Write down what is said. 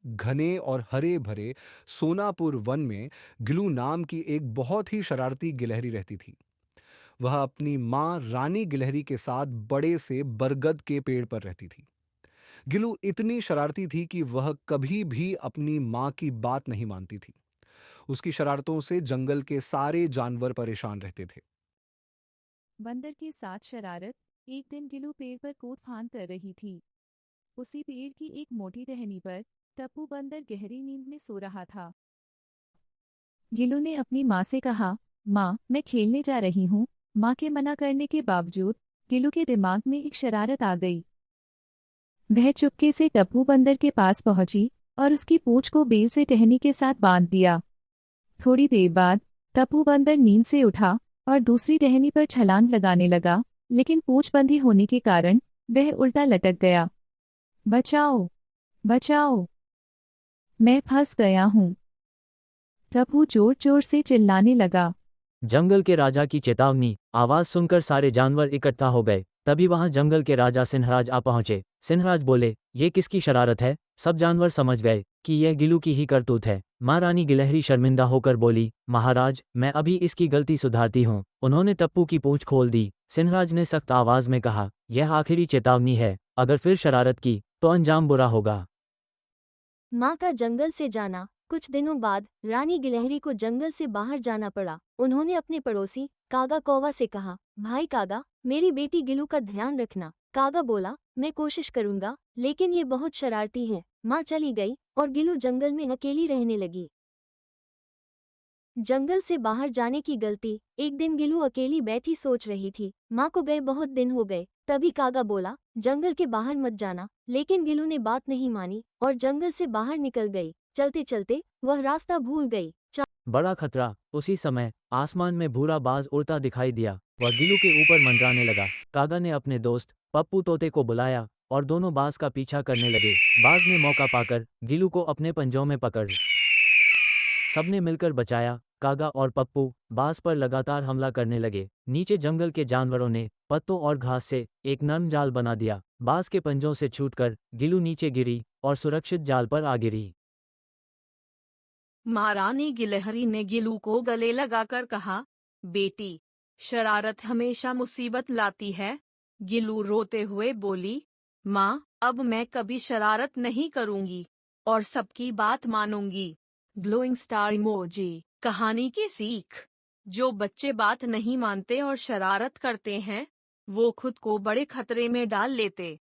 घने और हरे भरे सोनापुर वन में गिलू नाम की एक बहुत ही शरारती गिलहरी रहती थी। वह अपनी माँ रानी गिलहरी के साथ बड़े से बरगद के पेड़ पर रहती थी। गिलू इतनी शरारती थी कि वह कभी भी अपनी माँ की बात नहीं मानती थी। उसकी शरारतों से जंगल के सारे जानवर परेशान रहते थे। बंदर के साथ शरारत। एक दिन गिलू पेड़ पर कूद फांद कर रही थी। उसी पेड़ की एक मोटी टहनी पर टप्पू बंदर गहरी नींद में सो रहा था। गिलू ने अपनी माँ से कहा, माँ, मैं खेलने जा रही हूँ। माँ के मना करने के बावजूद गिलू के दिमाग में एक शरारत आ गई। वह चुपके से टप्पू बंदर के पास पहुंची और उसकी पूंछ को बेल से टहनी के साथ बांध दिया। थोड़ी देर बाद टप्पू बंदर नींद से उठा और दूसरी टहनी पर छलांग लगाने लगा, लेकिन पूंछ बंधी होने के कारण वह उल्टा लटक गया। बचाओ! बचाओ! मैं फंस गया हूँ! टप्पू जोर जोर से चिल्लाने लगा। जंगल के राजा की चेतावनी। आवाज सुनकर सारे जानवर इकट्ठा हो गए। तभी वहां जंगल के राजा सिंहराज आ पहुंचे। सिंहराज बोले, ये किसकी शरारत है? सब जानवर समझ गए कि यह गिलू की ही करतूत है। माँ रानी गिलहरी शर्मिंदा होकर बोली, महाराज, मैं अभी इसकी गलती सुधारती हूँ। उन्होंने टप्पू की पूंछ खोल दी। सिंहराज ने सख्त आवाज में कहा, यह आखिरी चेतावनी है, अगर फिर शरारत की तो अंजाम बुरा होगा। माँ का जंगल से जाना। कुछ दिनों बाद रानी गिलहरी को जंगल से बाहर जाना पड़ा। उन्होंने अपने पड़ोसी कागा कौवा से कहा, भाई कागा, मेरी बेटी गिलू का ध्यान रखना। कागा बोला, मैं कोशिश करूंगा, लेकिन ये बहुत शरारती है। माँ चली गई और गिलू जंगल में अकेली रहने लगी। जंगल से बाहर जाने की गलती। एक दिन गिलू अकेली बैठी सोच रही थी। माँ को गए बहुत दिन हो गए। तभी कागा बोला, जंगल के बाहर मत जाना। लेकिन गिलू ने बात नहीं मानी और जंगल से बाहर निकल गई। चलते चलते वह रास्ता भूल गई। बड़ा खतरा। उसी समय आसमान में भूरा बाज उड़ता दिखाई दिया। वह गिलू के ऊपर मंडराने लगा। कागा ने अपने दोस्त पप्पू तोते को बुलाया और दोनों बाज का पीछा करने लगे। बाज ने मौका पाकर गिलू को अपने पंजों में पकड़ सबने मिलकर बचाया। कागा और पप्पू बाज पर लगातार हमला करने लगे। नीचे जंगल के जानवरों ने पत्तों और घास से एक नर्म जाल बना दिया। बाज के पंजों से छूटकर गिलू नीचे गिरी और सुरक्षित जाल पर आ गिरी। माँ रानी गिलहरी ने गिलू को गले लगाकर कहा, बेटी, शरारत हमेशा मुसीबत लाती है। गिलू रोते हुए बोली, माँ, अब मैं कभी शरारत नहीं करूंगी और सबकी बात मानूंगी। Glowing star emoji. कहानी की सीख। जो बच्चे बात नहीं मानते और शरारत करते हैं, वो खुद को बड़े खतरे में डाल लेते।